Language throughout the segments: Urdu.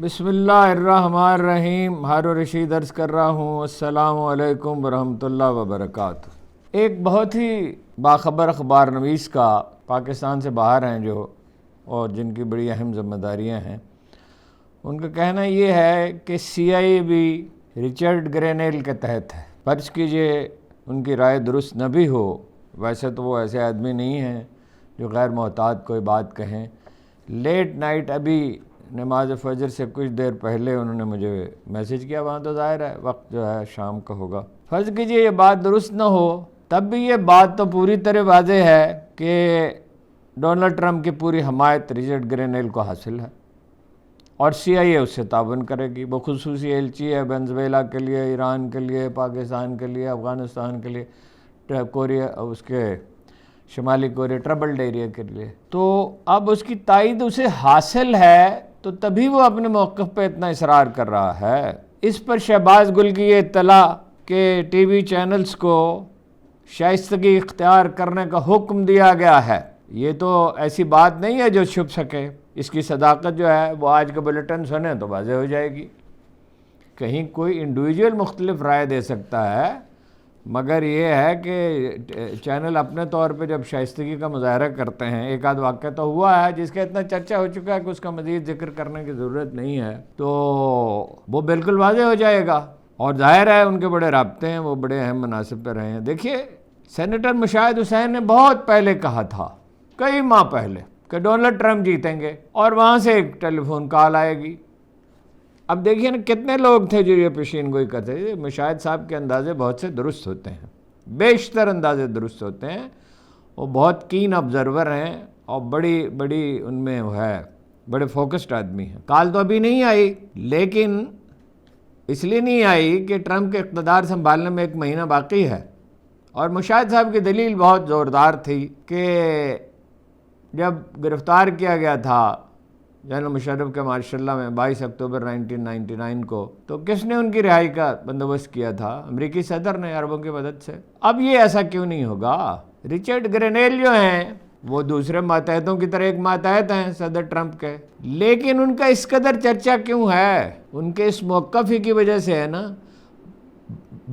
بسم اللہ الرحمن الرحیم. ہارون رشید عرض کر رہا ہوں. السلام علیکم ورحمۃ اللہ وبرکاتہ. ایک بہت ہی باخبر اخبار نویس کا پاکستان سے باہر ہیں جو اور جن کی بڑی اہم ذمہ داریاں ہیں، ان کا کہنا یہ ہے کہ سی آئی اے بھی رچرڈ گرینیل کے تحت ہے. فرض کیجئے ان کی رائے درست نہ بھی ہو، ویسے تو وہ ایسے آدمی نہیں ہیں جو غیر محتاط کوئی بات کہیں. لیٹ نائٹ ابھی نماز فجر سے کچھ دیر پہلے انہوں نے مجھے میسج کیا. وہاں تو ظاہر ہے وقت جو ہے شام کا ہوگا. فرض کیجئے یہ بات درست نہ ہو، تب بھی یہ بات تو پوری طرح واضح ہے کہ ڈونلڈ ٹرمپ کی پوری حمایت رچرڈ گرینیل کو حاصل ہے اور سی آئی اے اس سے تعاون کرے گی. وہ خصوصی ایلچی ہے وینزویلا کے لیے، ایران کے لیے، پاکستان کے لیے، افغانستان کے لیے، کوریا، اس کے شمالی کوریا، ٹربلڈ ایریا کے لیے. تو اب اس کی تائید اسے حاصل ہے تو تبھی وہ اپنے موقف پہ اتنا اصرار کر رہا ہے. اس پر شہباز گل کی یہ اطلاع کہ ٹی وی چینلز کو شائستگی اختیار کرنے کا حکم دیا گیا ہے، یہ تو ایسی بات نہیں ہے جو چھپ سکے. اس کی صداقت جو ہے وہ آج کا بلیٹن سنیں تو واضح ہو جائے گی. کہیں کوئی انڈیویجول مختلف رائے دے سکتا ہے، مگر یہ ہے کہ چینل اپنے طور پہ جب شائستگی کا مظاہرہ کرتے ہیں، ایک آدھ واقعہ تو ہوا ہے جس کا اتنا چرچا ہو چکا ہے کہ اس کا مزید ذکر کرنے کی ضرورت نہیں ہے، تو وہ بالکل واضح ہو جائے گا. اور ظاہر ہے ان کے بڑے رابطے ہیں، وہ بڑے اہم مناصب پہ رہے ہیں. دیکھیے سینیٹر مشاہد حسین نے بہت پہلے کہا تھا، کئی ماہ پہلے، کہ ڈونلڈ ٹرمپ جیتیں گے اور وہاں سے ایک ٹیلی فون کال آئے گی. اب دیکھیے نا کتنے لوگ تھے جو یہ پیشین گوئی کرتے تھے. مشاہد صاحب کے اندازے بہت سے درست ہوتے ہیں، بیشتر اندازے درست ہوتے ہیں. وہ بہت کین آبزرور ہیں اور بڑی ان میں وہ ہے، بڑے فوکسڈ آدمی ہیں. کال تو ابھی نہیں آئی، لیکن اس لیے نہیں آئی کہ ٹرمپ کے اقتدار سنبھالنے میں 1 مہینہ باقی ہے. اور مشاہد صاحب کی دلیل بہت زوردار تھی کہ جب گرفتار کیا گیا تھا جنرل مشرف کے مارشل لا میں 22 اکتوبر 1999 کو، تو کس نے ان کی رہائی کا بندوبست کیا تھا؟ امریکی صدر نے، عربوں کی مدد سے. اب یہ ایسا کیوں نہیں ہوگا؟ رچرڈ گرینیل جو ہیں وہ دوسرے ماتحتوں کی طرح ایک ماتحت ہیں صدر ٹرمپ کے، لیکن ان کا اس قدر چرچا کیوں ہے؟ ان کے اس موقف ہی کی وجہ سے ہے نا.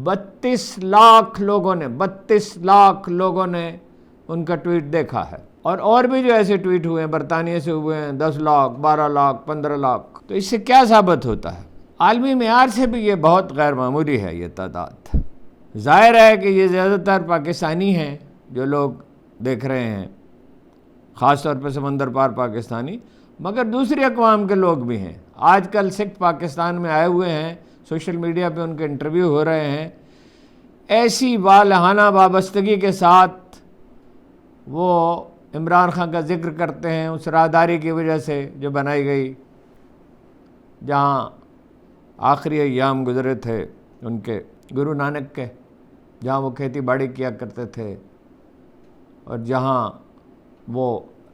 32 لاکھ لوگوں نے ان کا ٹویٹ دیکھا ہے، اور بھی جو ایسے ٹویٹ ہوئے ہیں، برطانیہ سے ہوئے ہیں 10 لاکھ، 12 لاکھ، 15 لاکھ. تو اس سے کیا ثابت ہوتا ہے؟ عالمی معیار سے بھی یہ بہت غیر معمولی ہے یہ تعداد. ظاہر ہے کہ یہ زیادہ تر پاکستانی ہیں جو لوگ دیکھ رہے ہیں، خاص طور پہ سمندر پار پاکستانی، مگر دوسری اقوام کے لوگ بھی ہیں. آج کل سکھ پاکستان میں آئے ہوئے ہیں، سوشل میڈیا پہ ان کے انٹرویو ہو رہے ہیں. ایسی والہانہ وابستگی کے ساتھ وہ عمران خان کا ذکر کرتے ہیں اس راہداری کی وجہ سے جو بنائی گئی، جہاں آخری ایام گزرے تھے ان کے گرو نانک کے، جہاں وہ کھیتی باڑی کیا کرتے تھے، اور جہاں وہ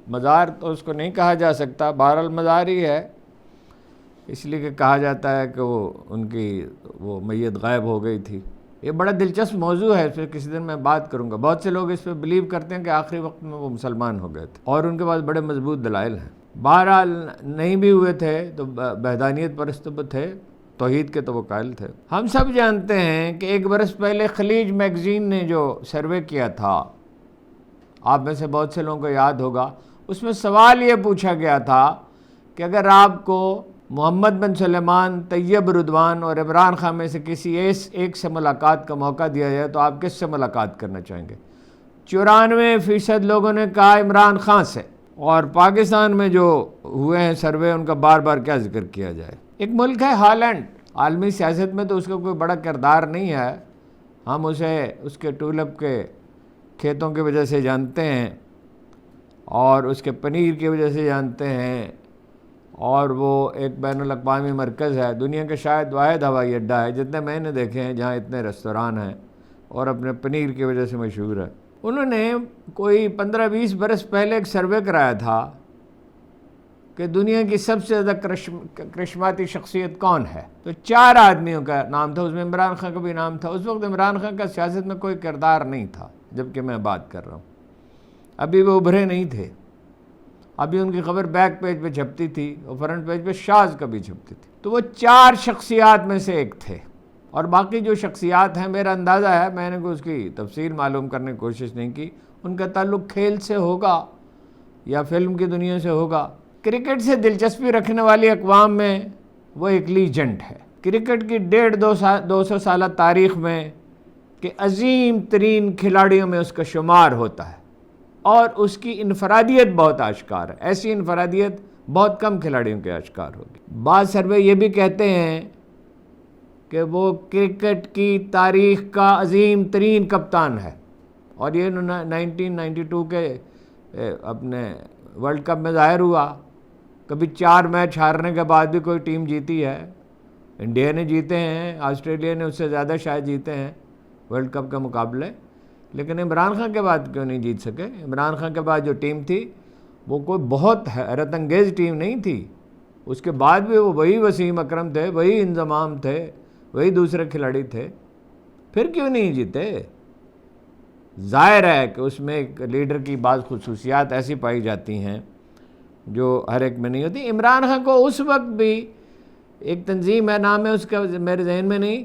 مزار تو اس کو نہیں کہا جا سکتا، بہرحال مزار ہی ہے، اس لیے کہ کہا جاتا ہے کہ وہ ان کی وہ میت غائب ہو گئی تھی. یہ بڑا دلچسپ موضوع ہے، اس پہ کسی دن میں بات کروں گا. بہت سے لوگ اس پہ بلیو کرتے ہیں کہ آخری وقت میں وہ مسلمان ہو گئے تھے اور ان کے پاس بڑے مضبوط دلائل ہیں. بہرحال نہیں بھی ہوئے تھے تو بہدانیت پرست تو تھے، توحید کے تو وہ قائل تھے. ہم سب جانتے ہیں کہ 1 برس پہلے خلیج میگزین نے جو سروے کیا تھا، آپ میں سے بہت سے لوگوں کو یاد ہوگا، اس میں سوال یہ پوچھا گیا تھا کہ اگر آپ کو محمد بن سلیمان، طیب رضوان اور عمران خان میں سے کسی ایک سے ملاقات کا موقع دیا جائے تو آپ کس سے ملاقات کرنا چاہیں گے؟ 94% لوگوں نے کہا عمران خان سے. اور پاکستان میں جو ہوئے ہیں سروے، ان کا بار بار کیا ذکر کیا جائے. ایک ملک ہے ہالینڈ، عالمی سیاست میں تو اس کا کوئی بڑا کردار نہیں ہے، ہم اسے اس کے ٹولپ کے کھیتوں کی وجہ سے جانتے ہیں اور اس کے پنیر کی وجہ سے جانتے ہیں، اور وہ ایک بین الاقوامی مرکز ہے، دنیا کا شاید واحد ہوائی اڈہ ہے جتنے میں نے دیکھے ہیں جہاں اتنے ریستوران ہیں، اور اپنے پنیر کی وجہ سے مشہور ہے. انہوں نے کوئی 15-20 برس پہلے ایک سروے کرایا تھا کہ دنیا کی سب سے زیادہ کرشماتی شخصیت کون ہے، تو 4 آدمیوں کا نام تھا، اس میں عمران خان کا بھی نام تھا. اس وقت عمران خان کا سیاست میں کوئی کردار نہیں تھا جبکہ میں بات کر رہا ہوں، ابھی وہ ابھرے نہیں تھے. ابھی ان کی خبر بیک پیج پہ چھپتی تھی اور فرنٹ پیج پہ شاذ کبھی چھپتی تھی. تو وہ 4 شخصیات میں سے ایک تھے. اور باقی جو شخصیات ہیں میرا اندازہ ہے، میں نے کوئی اس کی تفصیل معلوم کرنے کی کوشش نہیں کی، ان کا تعلق کھیل سے ہوگا یا فلم کی دنیا سے ہوگا. کرکٹ سے دلچسپی رکھنے والی اقوام میں وہ ایک لیجنڈ ہے. کرکٹ کی 150-200 سالہ تاریخ میں کہ عظیم ترین کھلاڑیوں میں اس کا شمار ہوتا ہے اور اس کی انفرادیت بہت آشکار ہے. ایسی انفرادیت بہت کم کھلاڑیوں کے آشکار ہوگی. بعض سروے یہ بھی کہتے ہیں کہ وہ کرکٹ کی تاریخ کا عظیم ترین کپتان ہے، اور یہ 1992 کے اپنے ورلڈ کپ میں ظاہر ہوا. کبھی 4 میچ ہارنے کے بعد بھی کوئی ٹیم جیتی ہے. انڈیا نے جیتے ہیں، آسٹریلیا نے اس سے زیادہ شاید جیتے ہیں ورلڈ کپ کے مقابلے، لیکن عمران خان کے بعد کیوں نہیں جیت سکے؟ عمران خان کے بعد جو ٹیم تھی وہ کوئی بہت حیرت انگیز ٹیم نہیں تھی. اس کے بعد بھی وہ وہی وسیم اکرم تھے، وہی انضمام تھے، وہی دوسرے کھلاڑی تھے. پھر کیوں نہیں جیتے؟ ظاہر ہے کہ اس میں ایک لیڈر کی بعض خصوصیات ایسی پائی جاتی ہیں جو ہر ایک میں نہیں ہوتی. عمران خان کو اس وقت بھی ایک تنظیم ہے، نام ہے اس کا میرے ذہن میں نہیں،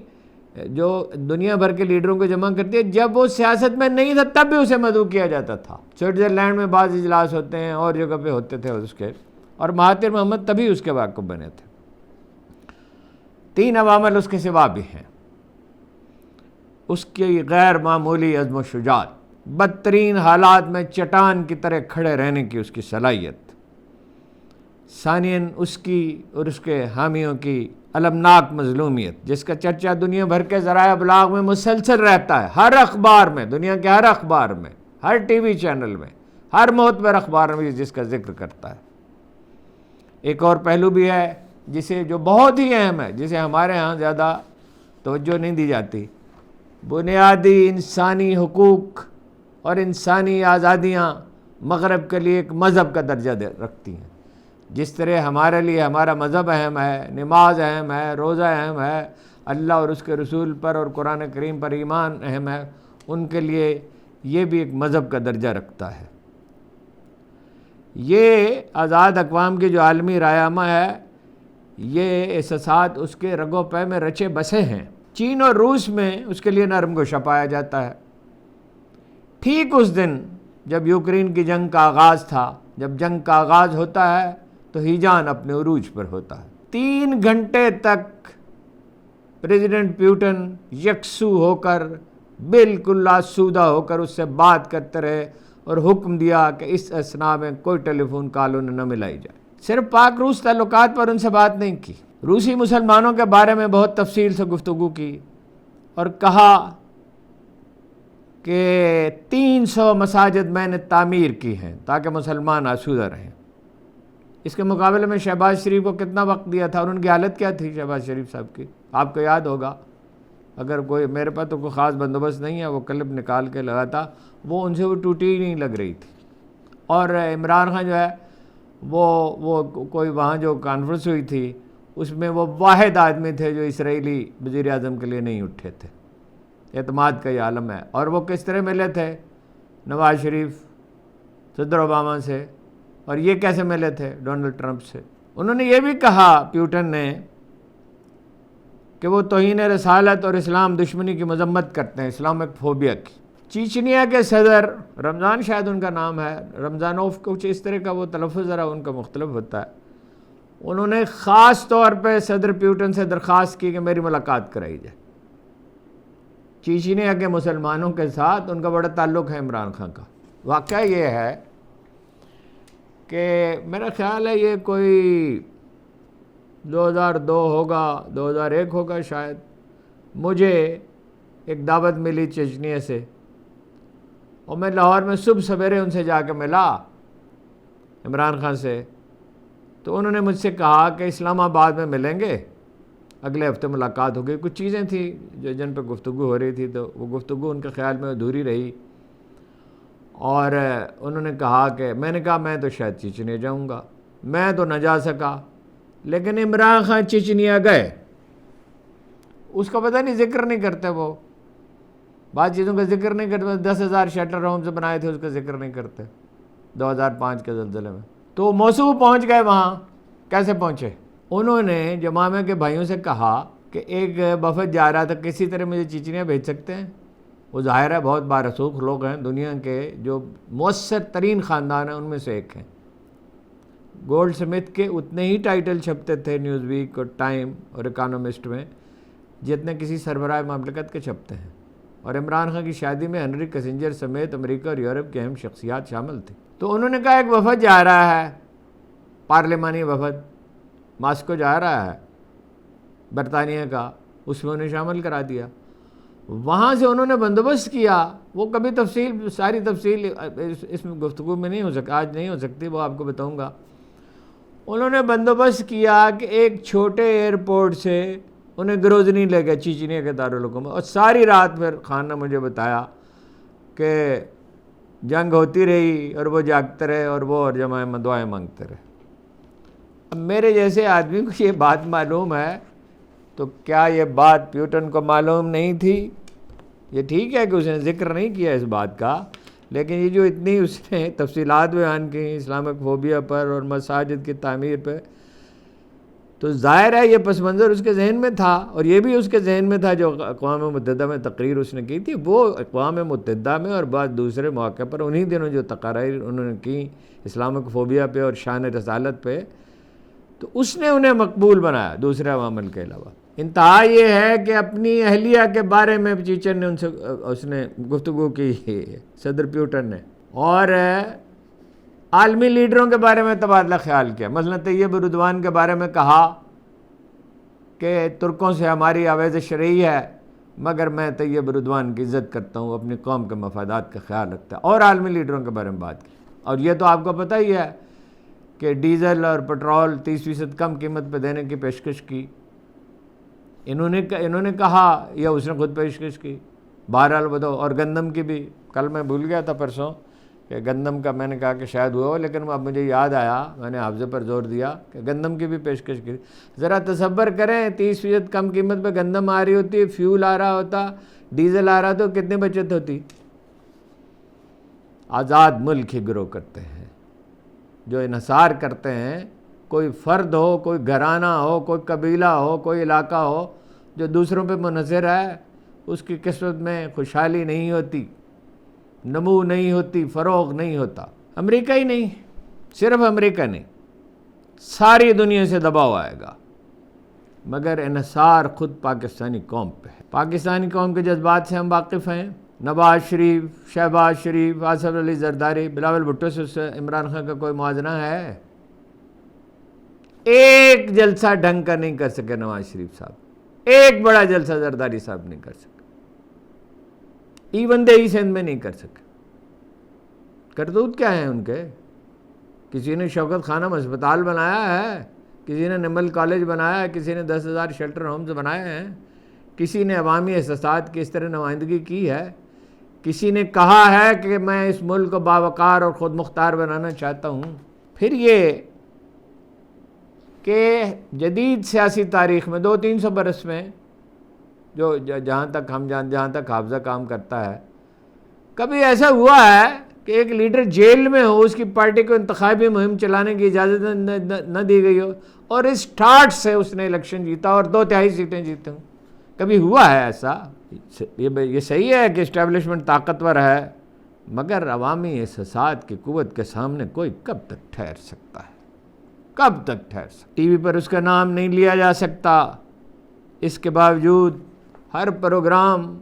جو دنیا بھر کے لیڈروں کو جمع کرتی ہے. جب وہ سیاست میں نہیں تھا تب بھی اسے مدعو کیا جاتا تھا. سوئٹزرلینڈ میں بعض اجلاس ہوتے ہیں اور جگہ پہ ہوتے تھے اس کے، اور مہاتیر محمد تبھی اس کے واقف بنے تھے. 3 عوامل اس کے سوا بھی ہیں. اس کی غیر معمولی عزم و شجاعت، بدترین حالات میں چٹان کی طرح کھڑے رہنے کی اس کی صلاحیت. ثانیاً اس کی اور اس کے حامیوں کی المناک مظلومیت، جس کا چرچا دنیا بھر کے ذرائع ابلاغ میں مسلسل رہتا ہے. ہر اخبار میں، دنیا کے ہر اخبار میں، ہر ٹی وی چینل میں، ہر معتبر اخبار میں جس کا ذکر کرتا ہے. ایک اور پہلو بھی ہے جو بہت ہی اہم ہے، جسے ہمارے ہاں زیادہ توجہ نہیں دی جاتی. بنیادی انسانی حقوق اور انسانی آزادیاں مغرب کے لیے ایک مذہب کا درجہ رکھتی ہیں. جس طرح ہمارے لیے ہمارا مذہب اہم ہے، نماز اہم ہے، روزہ اہم ہے، اللہ اور اس کے رسول پر اور قرآن کریم پر ایمان اہم ہے، ان کے لیے یہ بھی ایک مذہب کا درجہ رکھتا ہے. یہ آزاد اقوام کی جو عالمی رائے ہے، یہ احساسات اس کے رگ و پے میں رچے بسے ہیں. چین اور روس میں اس کے لیے نرم گوشہ پایا جاتا ہے. ٹھیک اس دن جب یوکرین کی جنگ کا آغاز تھا، جب جنگ کا آغاز ہوتا ہے تو ہیجان اپنے عروج پر ہوتا ہے. 3 گھنٹے تک پریزیڈنٹ پیوٹن یکسو ہو کر، بالکل آسودہ ہو کر اس سے بات کرتے رہے اور حکم دیا کہ اس اثناء میں کوئی ٹیلی فون کال انہیں نہ ملائی جائے. صرف پاک روس تعلقات پر ان سے بات نہیں کی، روسی مسلمانوں کے بارے میں بہت تفصیل سے گفتگو کی اور کہا کہ 300 مساجد میں نے تعمیر کی ہیں تاکہ مسلمان آسودہ رہیں. اس کے مقابلے میں شہباز شریف کو کتنا وقت دیا تھا اور ان کی حالت کیا تھی شہباز شریف صاحب کی؟ آپ کو یاد ہوگا. اگر کوئی، میرے پاس تو کوئی خاص بندوبست نہیں ہے، وہ کلپ نکال کے لگا تھا، وہ ان سے وہ ٹوٹی ہی نہیں لگ رہی تھی. اور عمران خان جو ہے وہ کوئی وہاں جو کانفرنس ہوئی تھی اس میں وہ واحد آدمی تھے جو اسرائیلی وزیر اعظم کے لیے نہیں اٹھے تھے. اعتماد کا یہ عالم ہے. اور وہ کس طرح ملے تھے نواز شریف صدر اوباما سے، اور یہ کیسے ملے تھے ڈونلڈ ٹرمپ سے. انہوں نے یہ بھی کہا پیوٹن نے کہ وہ توہین رسالت اور اسلام دشمنی کی مذمت کرتے ہیں، اسلامک فوبیا کی. چیچنیا کے صدر، رمضان شاید ان کا نام ہے، رمضانوف، کچھ اس طرح کا وہ تلفظ ذرا ان کا مختلف ہوتا ہے، انہوں نے خاص طور پہ صدر پیوٹن سے درخواست کی کہ میری ملاقات کرائی جائے. چیچنیا کے مسلمانوں کے ساتھ ان کا بڑا تعلق ہے عمران خان کا. واقعہ یہ ہے کہ میرا خیال ہے یہ کوئی 2002 ہوگا، 2001 ہوگا شاید، مجھے ایک دعوت ملی چیچنیا سے، اور میں لاہور میں صبح سویرے ان سے جا کے ملا عمران خان سے. تو انہوں نے مجھ سے کہا کہ اسلام آباد میں ملیں گے، اگلے ہفتے ملاقات ہوگی. کچھ چیزیں تھیں جن پہ گفتگو ہو رہی تھی، تو وہ گفتگو ان کے خیال میں ادھوری رہی، اور انہوں نے کہا کہ میں نے کہا میں تو شاید چیچنیا جاؤں گا. میں تو نہ جا سکا، لیکن عمران خان چیچنیا گئے. اس کا پتہ نہیں ذکر نہیں کرتے، وہ بعض چیزوں کا ذکر نہیں کرتے. 10,000 شیلٹر ہومز بنائے تھے، اس کا ذکر نہیں کرتے 2005 کے زلزلے میں. تو موصوف پہنچ گئے وہاں. کیسے پہنچے؟ انہوں نے جمامہ کے بھائیوں سے کہا کہ ایک وفد جا رہا تھا، کسی طرح مجھے چیچنیاں بھیج سکتے ہیں؟ وہ ظاہر ہے بہت بارسوخ لوگ ہیں، دنیا کے جو مؤثر ترین خاندان ہیں ان میں سے ایک ہیں. گولڈ سمتھ کے اتنے ہی ٹائٹل چھپتے تھے نیوز ویک اور ٹائم اور اکانومسٹ میں جتنے کسی سربراہ مملکت کے چھپتے ہیں. اور عمران خان کی شادی میں ہنری کسنجر سمیت امریکہ اور یورپ کی اہم شخصیات شامل تھیں. تو انہوں نے کہا ایک وفد جا رہا ہے، پارلیمانی وفد ماسکو جا رہا ہے برطانیہ کا، اس میں انہیں شامل کرا دیا. وہاں سے انہوں نے بندوبست کیا. وہ کبھی ساری تفصیل اس میں گفتگو میں نہیں ہو سکتی، آج نہیں ہو سکتی، وہ آپ کو بتاؤں گا. انہوں نے بندوبست کیا کہ ایک چھوٹے ایئرپورٹ سے انہیں گروزنی لے گئے چیچنیا کے دارالحکومت میں، اور ساری رات پھر خان نے مجھے بتایا کہ جنگ ہوتی رہی اور وہ جاگتے رہے اور وہ اور جماعت میں دعائیں مانگتے رہے. اب میرے جیسے آدمی کو یہ بات معلوم ہے تو کیا یہ بات پیوٹن کو معلوم نہیں تھی؟ یہ ٹھیک ہے کہ اس نے ذکر نہیں کیا اس بات کا، لیکن یہ جو اتنی اس نے تفصیلات بیان کی اسلامک فوبیا پر اور مساجد کی تعمیر پہ، تو ظاہر ہے یہ پس منظر اس کے ذہن میں تھا. اور یہ بھی اس کے ذہن میں تھا جو اقوام متحدہ میں تقریر اس نے کی تھی، وہ اقوام متحدہ میں اور بعض دوسرے مواقع پر انہی دنوں جو تقاریر انہوں نے کی اسلامک فوبیا پہ اور شان رسالت پہ، تو اس نے انہیں مقبول بنایا دوسرے عوامل کے علاوہ. انتہا یہ ہے کہ اپنی اہلیہ کے بارے میں چیچن نے اس نے گفتگو کی، صدر پیوٹن نے، اور عالمی لیڈروں کے بارے میں تبادلہ خیال کیا. مثلا طیب اردوان کے بارے میں کہا کہ ترکوں سے ہماری آویز شرعی ہے، مگر میں طیب اردوان کی عزت کرتا ہوں، اپنی قوم کے مفادات کا خیال رکھتا ہے. اور عالمی لیڈروں کے بارے میں بات کی. اور یہ تو آپ کو پتہ ہی ہے کہ ڈیزل اور پٹرول 30% کم قیمت پہ دینے کی پیشکش کی. انہوں نے کہا یا اس نے خود پیشکش کی، بہرحال بتاؤ. اور گندم کی بھی، کل میں بھول گیا تھا پرسوں کہ گندم کا میں نے کہا کہ شاید ہوا ہو، لیکن اب مجھے یاد آیا، میں نے حافظے پر زور دیا کہ گندم کی بھی پیشکش کی. ذرا تصور کریں 30% کم قیمت پہ گندم آ رہی ہوتی، فیول آ رہا ہوتا، ڈیزل آ رہا تو کتنی بچت ہوتی. آزاد ملک ہی گرو کرتے ہیں جو انحصار کرتے ہیں. کوئی فرد ہو، کوئی گھرانہ ہو، کوئی قبیلہ ہو، کوئی علاقہ ہو جو دوسروں پہ منحصر ہے، اس کی قسمت میں خوشحالی نہیں ہوتی، نمو نہیں ہوتی، فروغ نہیں ہوتا. امریکہ ہی نہیں، صرف امریکہ نہیں، ساری دنیا سے دباؤ آئے گا، مگر انحصار خود پاکستانی قوم پہ ہے. پاکستانی قوم کے جذبات سے ہم واقف ہیں. نواز شریف، شہباز شریف، آصف علی زرداری، بلاول بھٹو سے عمران خان کا کوئی موازنہ ہے؟ ایک جلسہ ڈھنگ کا نہیں کر سکے نواز شریف صاحب، ایک بڑا جلسہ زرداری صاحب نہیں کر سکے، ایون دیہی سندھ میں نہیں کر سکے. کرتوت کیا ہیں ان کے؟ کسی نے شوکت خانم ہسپتال بنایا ہے، کسی نے نمبل کالج بنایا ہے، کسی نے 10,000 شیلٹر ہومز بنائے ہیں، کسی نے عوامی احساسات کی اس طرح نمائندگی کی ہے، کسی نے کہا ہے کہ میں اس ملک کو باوقار اور خود مختار بنانا چاہتا ہوں. پھر یہ کہ جدید سیاسی تاریخ میں 200-300 برس میں جو جہاں تک حافظہ کام کرتا ہے، کبھی ایسا ہوا ہے کہ ایک لیڈر جیل میں ہو، اس کی پارٹی کو انتخابی مہم چلانے کی اجازت نہ دی گئی ہو، اور اس ٹھاٹ سے اس نے الیکشن جیتا اور 2/3 سیٹیں جیتے ہوں؟ کبھی ہوا ہے ایسا؟ یہ صحیح ہے کہ اسٹیبلشمنٹ طاقتور ہے، مگر عوامی احساسات کی قوت کے سامنے کوئی کب تک ٹھہر سکتا ہے؟ کب تک ٹھہر سکتا؟ ٹی وی پر اس کا نام نہیں لیا جا سکتا، اس کے باوجود ہر پروگرام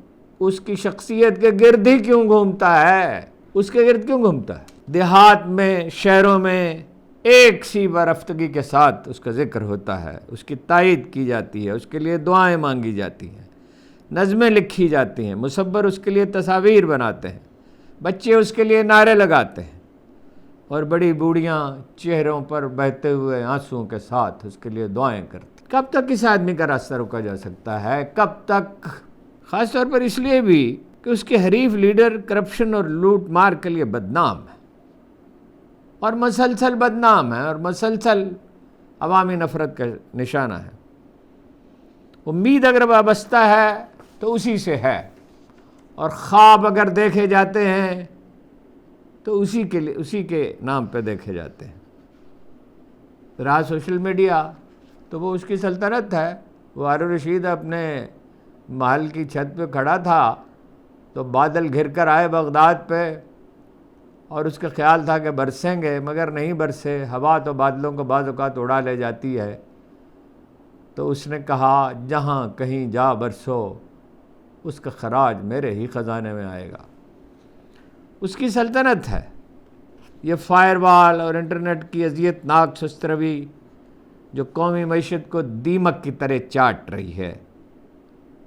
اس کی شخصیت کے گرد ہی کیوں گھومتا ہے؟ اس کے گرد کیوں گھومتا ہے؟ دیہات میں، شہروں میں ایک سی برفتگی کے ساتھ اس کا ذکر ہوتا ہے، اس کی تائید کی جاتی ہے، اس کے لیے دعائیں مانگی جاتی ہیں، نظمیں لکھی جاتی ہیں، مصور اس کے لیے تصاویر بناتے ہیں، بچے اس کے لیے نعرے لگاتے ہیں، اور بڑی بوڑھیاں چہروں پر بہتے ہوئے آنسوؤں کے ساتھ اس کے لیے دعائیں کرتی. کب تک اس آدمی کا راستہ روکا جا سکتا ہے؟ کب تک؟ خاص طور پر اس لیے بھی کہ اس کے حریف لیڈر کرپشن اور لوٹ مار کے لیے بدنام ہے، اور مسلسل بدنام ہے، اور مسلسل عوامی نفرت کا نشانہ ہے. امید اگر وابستہ ہے تو اسی سے ہے، اور خواب اگر دیکھے جاتے ہیں تو اسی کے نام پہ دیکھے جاتے ہیں. رہا سوشل میڈیا تو وہ اس کی سلطنت ہے۔ وہ ہارون رشید اپنے محل کی چھت پہ کھڑا تھا تو بادل گھر کر آئے بغداد پہ، اور اس کا خیال تھا کہ برسیں گے، مگر نہیں برسے۔ ہوا تو بادلوں کو بعض اوقات اڑا لے جاتی ہے۔ تو اس نے کہا جہاں کہیں جا برسو، اس کا خراج میرے ہی خزانے میں آئے گا۔ اس کی سلطنت ہے۔ یہ فائر وال اور انٹرنیٹ کی اذیت ناک سست روی جو قومی معیشت کو دیمک کی طرح چاٹ رہی ہے،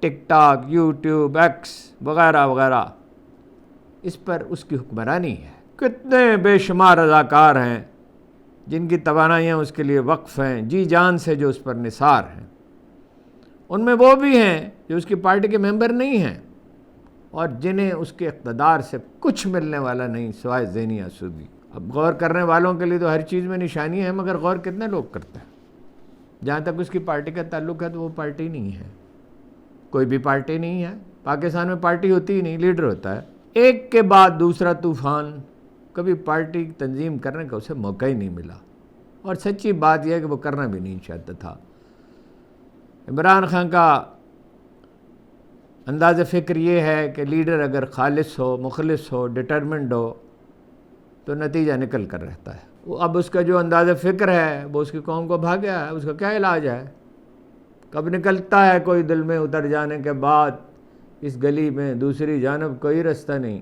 ٹک ٹاک، یوٹیوب، ایکس وغیرہ وغیرہ، اس پر اس کی حکمرانی ہے۔ کتنے بے شمار رضاکار ہیں جن کی توانائیاں اس کے لیے وقف ہیں، جی جان سے جو اس پر نثار ہیں۔ ان میں وہ بھی ہیں جو اس کی پارٹی کے ممبر نہیں ہیں اور جنہیں اس کے اقتدار سے کچھ ملنے والا نہیں سوائے ذہنی آسودگی۔ اب غور کرنے والوں کے لیے تو ہر چیز میں نشانی ہے، مگر غور کتنے لوگ کرتے ہیں؟ جہاں تک اس کی پارٹی کا تعلق ہے تو وہ پارٹی نہیں ہے، کوئی بھی پارٹی نہیں ہے۔ پاکستان میں پارٹی ہوتی ہی نہیں، لیڈر ہوتا ہے۔ ایک کے بعد دوسرا طوفان، کبھی پارٹی تنظیم کرنے کا اسے موقع ہی نہیں ملا، اور سچی بات یہ ہے کہ وہ کرنا بھی نہیں چاہتا تھا۔ عمران خان کا انداز فکر یہ ہے کہ لیڈر اگر خالص ہو، مخلص ہو، ڈٹرمنڈ ہو تو نتیجہ نکل کر رہتا ہے۔ اب اس کا جو انداز فکر ہے وہ اس کی قوم کو بھا گیا ہے، اس کا کیا علاج ہے؟ کب نکلتا ہے کوئی دل میں اتر جانے کے بعد اس گلی میں دوسری جانب کوئی رستہ نہیں۔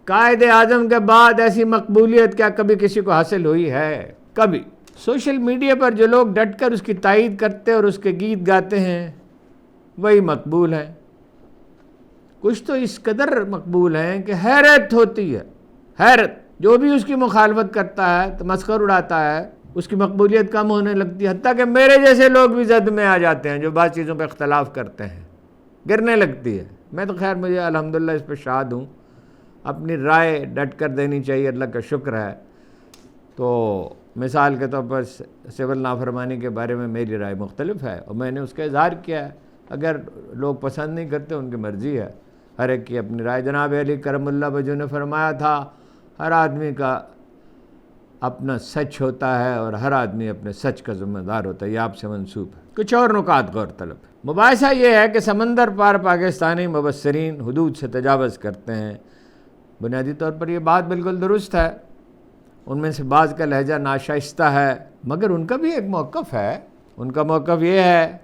قائد اعظم کے بعد ایسی مقبولیت کیا کبھی کسی کو حاصل ہوئی ہے؟ کبھی؟ سوشل میڈیا پر جو لوگ ڈٹ کر اس کی تائید کرتے اور اس کے گیت گاتے ہیں وہی مقبول ہیں۔ کچھ تو اس قدر مقبول ہیں کہ حیرت ہوتی ہے، حیرت۔ جو بھی اس کی مخالفت کرتا ہے، تمسخر اڑاتا ہے، اس کی مقبولیت کم ہونے لگتی ہے، حتیٰ کہ میرے جیسے لوگ بھی زد میں آ جاتے ہیں جو بعض چیزوں پہ اختلاف کرتے ہیں، گرنے لگتی ہے۔ میں تو خیر مجھے الحمدللہ اس پہ شاد ہوں، اپنی رائے ڈٹ کر دینی چاہیے، اللہ کا شکر ہے۔ تو مثال کے طور پر سول نافرمانی کے بارے میں میری رائے مختلف ہے اور میں نے اس کا اظہار کیا ہے۔ اگر لوگ پسند نہیں کرتے ان کی مرضی ہے، ہر ایک کی اپنی رائے۔ جناب علی کرم اللہ وجہ نے فرمایا تھا ہر آدمی کا اپنا سچ ہوتا ہے اور ہر آدمی اپنے سچ کا ذمہ دار ہوتا ہے۔ یہ آپ سے منسوب ہے۔ کچھ اور نکات غور طلب ہے۔ مباحثہ یہ ہے کہ سمندر پار پاکستانی مبصرین حدود سے تجاوز کرتے ہیں۔ بنیادی طور پر یہ بات بالکل درست ہے، ان میں سے بعض کا لہجہ ناشائستہ ہے، مگر ان کا بھی ایک موقف ہے۔ ان کا موقف یہ ہے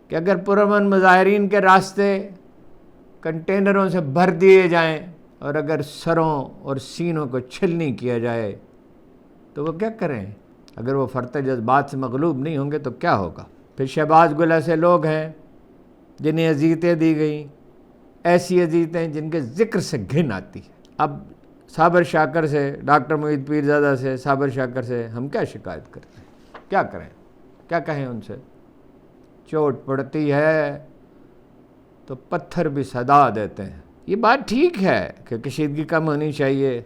کہ اگر پرامن مظاہرین کے راستے کنٹینروں سے بھر دیے جائیں اور اگر سروں اور سینوں کو چھلنی کیا جائے تو وہ کیا کریں؟ اگر وہ فرط جذبات سے مغلوب نہیں ہوں گے تو کیا ہوگا؟ پھر شہباز گل ایسے لوگ ہیں جنہیں اذیتیں دی گئیں، ایسی اذیتیں جن کے ذکر سے گھن آتی ہے۔ اب صابر شاکر سے، ڈاکٹر معید پیرزادہ سے، صابر شاکر سے ہم کیا شکایت کرتے ہیں؟ کیا کریں؟ کیا کہیں ان سے؟ چوٹ پڑتی ہے تو پتھر بھی صدا دیتے ہیں۔ یہ بات ٹھیک ہے کہ کشیدگی کم ہونی چاہیے،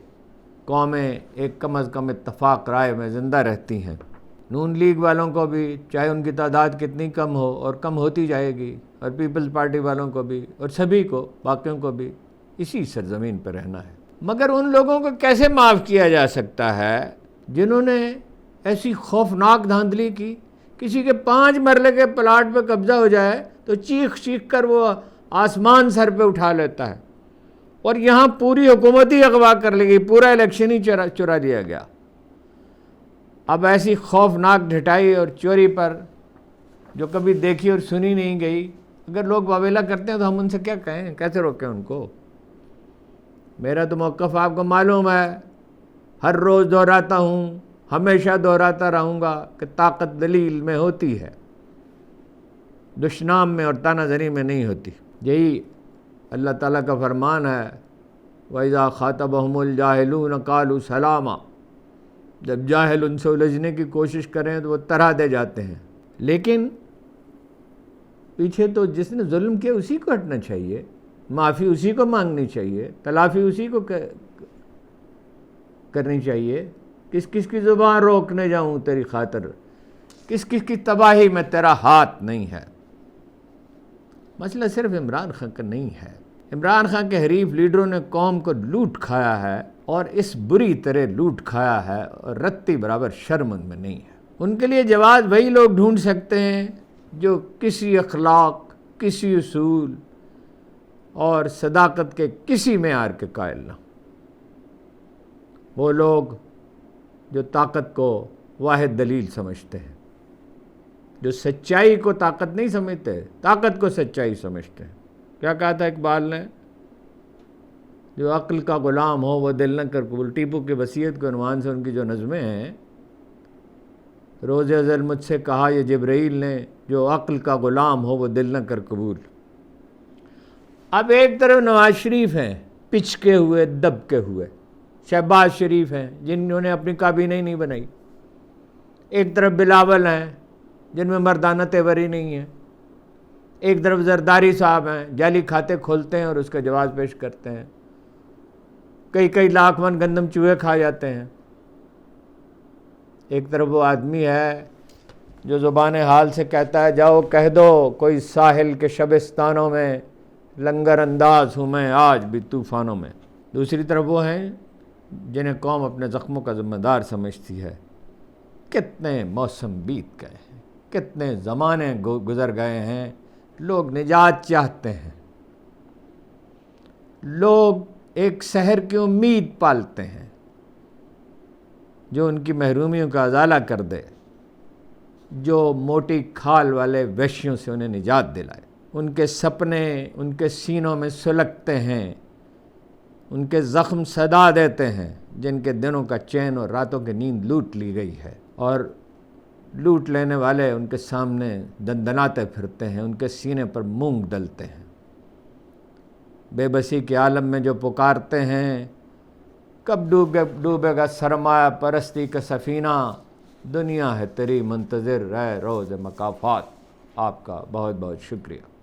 قومیں ایک کم از کم اتفاق رائے میں زندہ رہتی ہیں۔ نون لیگ والوں کو بھی، چاہے ان کی تعداد کتنی کم ہو اور کم ہوتی جائے گی، اور پیپلز پارٹی والوں کو بھی، اور سبھی کو، باقیوں کو بھی اسی سرزمین پہ رہنا ہے۔ مگر ان لوگوں کو کیسے معاف کیا جا سکتا ہے جنہوں نے ایسی خوفناک دھاندلی کی؟ کسی کے 5 مرلے کے پلاٹ پہ قبضہ ہو جائے تو چیخ چیخ کر وہ آسمان سر پہ اٹھا لیتا ہے، اور یہاں پوری حکومت ہی اغوا کر لی گئی، پورا الیکشن ہی چرا لیا گیا۔ اب ایسی خوفناک ڈھٹائی اور چوری پر جو کبھی دیکھی اور سنی نہیں گئی، اگر لوگ واویلا کرتے ہیں تو ہم ان سے کیا کہیں؟ کیسے روکیں ان کو؟ میرا تو موقف آپ کو معلوم ہے، ہر روز دہراتا ہوں، ہمیشہ دہراتا رہوں گا کہ طاقت دلیل میں ہوتی ہے، دشنام میں اور تانہ زنی میں نہیں ہوتی۔ یہی اللہ تعالیٰ کا فرمان ہے، وَإِذَا خَاطَبَهُمُ الْجَاهِلُونَ قَالُوا سَلَامًا۔ جب جاہل ان سے الجھنے کی کوشش کریں تو وہ طرح دے جاتے ہیں۔ لیکن پیچھے تو جس نے ظلم کیا اسی کو ہٹنا چاہیے، معافی اسی کو مانگنی چاہیے، تلافی اسی کو کرنی چاہیے۔ کس کس کی زبان روکنے جاؤں تیری خاطر، کس کس کی تباہی میں تیرا ہاتھ نہیں ہے۔ مسئلہ صرف عمران خان کا نہیں ہے۔ عمران خان کے حریف لیڈروں نے قوم کو لوٹ کھایا ہے اور اس بری طرح لوٹ کھایا ہے اور رتی برابر شرم ان میں نہیں ہے۔ ان کے لیے جواز وہی لوگ ڈھونڈ سکتے ہیں جو کسی اخلاق، کسی اصول اور صداقت کے کسی معیار کے قائل نہ۔ وہ لوگ جو طاقت کو واحد دلیل سمجھتے ہیں، جو سچائی کو طاقت نہیں سمجھتے، طاقت کو سچائی سمجھتے ہیں۔ کیا کہا تھا اقبال نے؟ جو عقل کا غلام ہو وہ دل نہ کر قبول۔ ٹیپو کی وصیت کے عنوان سے ان کی جو نظمیں ہیں، روز ازل مجھ سے کہا یہ جبرائیل نے، جو عقل کا غلام ہو وہ دل نہ کر قبول۔ اب ایک طرف نواز شریف ہیں پچکے ہوئے، دبکے ہوئے، شہباز شریف ہیں جنہوں نے اپنی کابینہ ہی نہیں بنائی، ایک طرف بلاول ہیں جن میں مردانہ تیوری نہیں ہے، ایک طرف زرداری صاحب ہیں جعلی کھاتے کھولتے ہیں اور اس کا جواز پیش کرتے ہیں، کئی لاکھ من گندم چوہے کھا جاتے ہیں۔ ایک طرف وہ آدمی ہے جو زبان حال سے کہتا ہے جاؤ کہہ دو کوئی ساحل کے شبستانوں میں، لنگر انداز ہوں میں آج بھی طوفانوں میں۔ دوسری طرف وہ ہیں جنہیں قوم اپنے زخموں کا ذمہ دار سمجھتی ہے۔ کتنے موسم بیت گئے ہیں، کتنے زمانے گزر گئے ہیں، لوگ نجات چاہتے ہیں، لوگ ایک سحر کی امید پالتے ہیں جو ان کی محرومیوں کا ازالہ کر دے، جو موٹی کھال والے وحشیوں سے انہیں نجات دلائے۔ ان کے سپنے ان کے سینوں میں سلگتے ہیں، ان کے زخم صدا دیتے ہیں، جن کے دنوں کا چین اور راتوں کی نیند لوٹ لی گئی ہے، اور لوٹ لینے والے ان کے سامنے دندناتے پھرتے ہیں، ان کے سینے پر مونگ ڈلتے ہیں۔ بے بسی کے عالم میں جو پکارتے ہیں کب ڈوبے گا سرمایہ پرستی کا سفینہ، دنیا ہے تیری منتظر رہ روز مکافات۔ آپ کا بہت بہت شکریہ۔